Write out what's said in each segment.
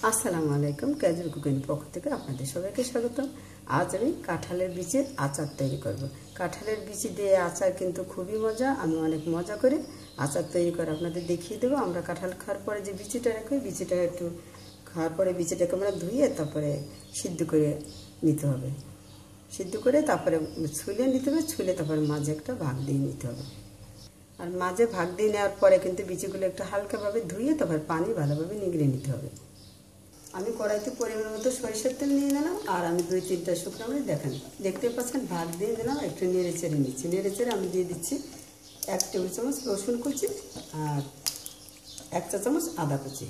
আসসালামু আলাইকুম, casual cooking পক্ষ থেকে আপনাদের সবাইকে স্বাগতম। আজ আমি কাঁঠালের বীজের আচার তৈরি করব। কাঁঠালের বীজ দিয়ে আচার কিন্তু খুবই মজা। আমি অনেক মজা করে আচার তৈরি করে আপনাদের দেখিয়ে দেবো। আমরা কাঁঠাল খাওয়ার পরে যে বিচিটা রাখি, বিচিটা একটু খাওয়ার পরে বিচিটাকে আমরা ধুয়ে তারপরে সিদ্ধ করে নিতে হবে। সিদ্ধ করে তারপরে ছুলে নিতে হবে, ছুলে তারপরে মাঝে একটা ভাগ দিয়ে নিতে হবে। আর মাঝে ভাগ দিয়ে নেওয়ার পরে কিন্তু বিচিগুলো একটু হালকাভাবে ধুয়ে তারপর পানি ভালোভাবে নিগড়ে নিতে হবে। আমি কড়াইতে পরিমাণ মতো সরিষার তেল নিয়ে নিলাম, আর আমি 2-3টা শুকনো মরিচ দেখতে পাচ্ছেন ভাগ দিয়ে দিলাম। একটু নেড়ে চেড়ে নিচ্ছি। নেড়ে চেড়ে আমি দিয়ে দিচ্ছি 1 টেবিল চামচ রসুন কুচি আর 1 চা চামচ আদা কুচি।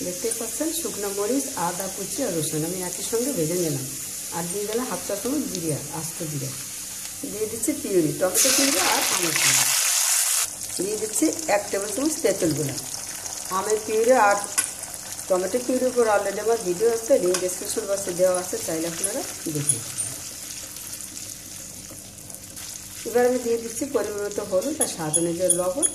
দেখতে পাচ্ছেন শুকনো মরিচ, আদা কুচি আর রসুন আমি একই সঙ্গে ভেজে নিলাম। আর দিয়ে দিলাম 1/2 চা চামচ জিরা, আস্ত জিরা। দিয়ে দিচ্ছি পিউরি, টমেটো পিউরি আর আমের পিউরি। দিয়ে দিচ্ছি 1 টেবিল চামচ তেঁতুল গুঁড়া। আমের পিউরি আর টমেটো পিউরির উপর অলরেডি আমার ভিডিও আছে, লিঙ্ক ডেসক্রিপশন বক্সে দেওয়া আছে, চাইলে আপনারা দেখুন। এবার আমি দিয়ে দিচ্ছি পরিমাণ মতো হলুদ আর স্বাদ অনুযায়ী লবণ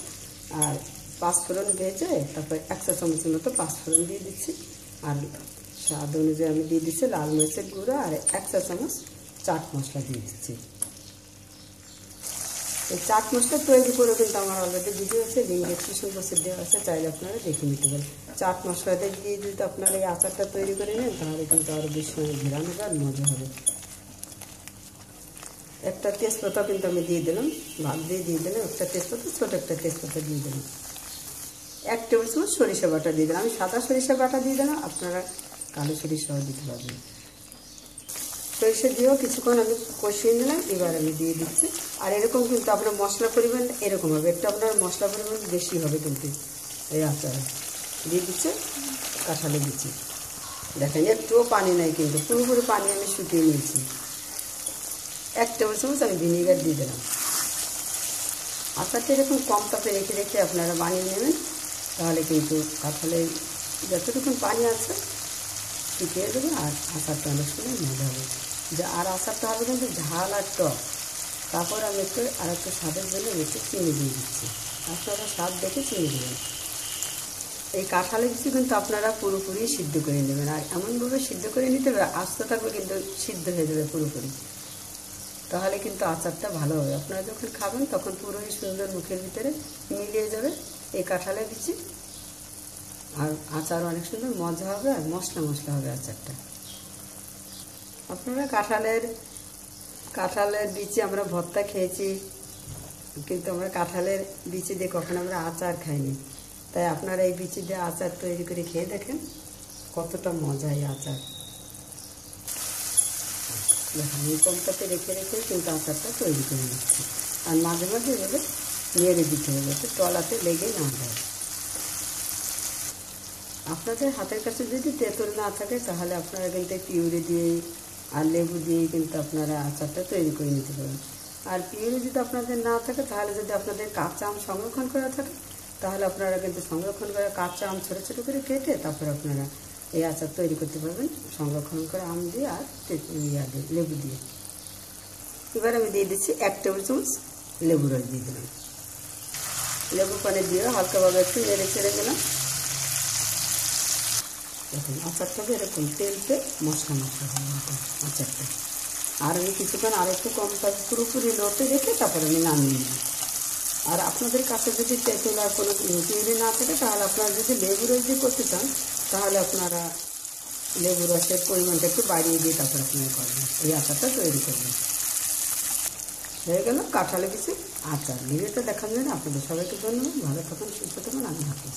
আর 5 ফোড়ন ভেজে তারপর 1 চা চামচের মতো 5 ফোড়ন দিয়ে দিচ্ছি। আর স্বাদ অনুযায়ী আমি দিয়ে দিচ্ছি লাল মরিচের গুঁড়ো আর 1 চা চামচ চাট মশলা দিয়ে দিচ্ছি। এই চাট মশলা তৈরি করে কিন্তু আমার অলরেডি ভিডিও আছে, লিঙ্ক ডেসক্রিপশন বক্সে দেওয়া আছে, চাইলে আপনারা দেখে নিতে পারেন। চাট মশলাটা দিয়ে যদি আপনারা এই আচারটা তৈরি করে নেন তাহলে কিন্তু আরও বেশি ঘেরানো আর মজা হবে। একটা তেজপাতা কিন্তু আমি দিয়ে দিলাম, ভাগ দিয়ে দিলাম একটা তেজপাতা, ছোটো একটা তেজপাতা দিয়ে দিলাম। 1 টেবিল চামচ সরিষা বাটা দিয়ে দিলাম। আমি সাদা সরিষা বাটা দিয়ে দিলাম, আপনারা কালো সরিষাও দিতে পারবেন। সরিষা দিয়েও কিছুক্ষণ আমি কষিয়ে নিলাম। এবার আমি দিয়ে দিচ্ছি। আর এরকম কিন্তু আপনার মশলা পরিমাণ এরকম হবে, একটু আপনার মশলা পরিমাণ বেশি হবে কিন্তু এই আচারে। দিয়ে দিচ্ছে কাঁঠালের বিচি। দেখেন একটুও পানি নাই, কিন্তু পুরোপুরি পানি আমি শুকিয়ে নিয়েছি। 1 টেবিল চামচ আমি ভিনেগার দিয়ে দিলাম। আচারটা এরকম কম তাপে রেখে রেখে আপনারা বানিয়ে নেবেন, তাহলে কিন্তু কাঁঠালের যতটুকু পানি আছে শুকিয়ে দেবে আর আচারটা অনেক সময় মজা হবে। আর আচারটা হবে কিন্তু ঝাল আর টক। তারপর আমি একটু স্বাদের জন্য একটু চিনি দিয়ে দিচ্ছি। আপনারা স্বাদ দেখে চিনি দেবেন। এই কাঁঠালের বিচি কিন্তু আপনারা পুরোপুরি সিদ্ধ করে নেবেন, আর এমনভাবে সিদ্ধ করে নিতে হবে আস্ত থাকবে কিন্তু সিদ্ধ হয়ে যাবে পুরোপুরি, তাহলে কিন্তু আচারটা ভালো হবে। আপনারা যখন খাবেন তখন পুরোই সুন্দর মুখের ভিতরে মিলিয়ে যাবে এই কাঁঠালের বিচি, আর আচার অনেক সুন্দর মজা হবে আর মশলা মশলা হবে আচারটা। আপনারা কাঁঠালের বিচি আমরা ভর্তা খেয়েছি, কিন্তু আমরা কাঁঠালের বিচি দিয়ে কখনো আমরা আচার খাইনি। তাই আপনারা এই বিচি দিয়ে আচার তৈরি করে খেয়ে দেখেন কতটা মজা এই আচার। দেখেন এই কমটাতে রেখে রেখে কিন্তু আচারটা তৈরি করে নিচ্ছি। আর মাঝে মাঝে এভাবে নেড়ে দিতে হবে যাতে তলাতে লেগে না যায়। আপনাদের হাতের কাছে যদি তেঁতুল না থাকে তাহলে আপনারা কিন্তু পিউরি দিয়ে আর লেবু দিয়ে কিন্তু আপনারা আচারটা তৈরি করে নিতে পারেন। আর পিউরি যদি আপনাদের না থাকে তাহলে যদি আপনাদের কাঁচা আম সংরক্ষণ করা থাকে তাহলে আপনারা কিন্তু সংরক্ষণ করে কাঁচা আম ছোটো ছোটো করে কেটে তারপরে আপনারা এই আচার তৈরি করতে পারবেন সংরক্ষণ করে আম দিয়ে আর লেবু দিয়ে। এবার আমি দিয়ে দিচ্ছি 1 টেবিল চামচ লেবু রস দিয়ে দিলাম। লেবু পানি দিয়ে হালকাভাবে একটু নেড়ে ছেড়ে দিলাম। দেখুন আচারটাকে এরকম তেলতে মশলা মশলা হবে আচারটা। আর আমি কিছুক্ষণ আর একটু কম তাপ পুরোপুরি লোটে রেখে তারপরে আমি নামিয়ে নিই। আর আপনাদের কাছে যদি তেঁতুল আর কোনো পিউরি না থাকে তাহলে আপনারা যদি লেবু রস দিয়ে করতে চান তাহলে আপনারা লেবু রসের পরিমাণটা একটু বাড়িয়ে দিয়ে তারপরে আপনারা করবেন, এই আচারটা তৈরি করবেন। হয়ে গেল কাঁঠালের বিচি আচার। ভিডিওটা দেখার জন্য আপনাদের সবাইকে ধন্যবাদ। ভালো থাকুন, সুস্থ থাকুন। আমি হাফেজ।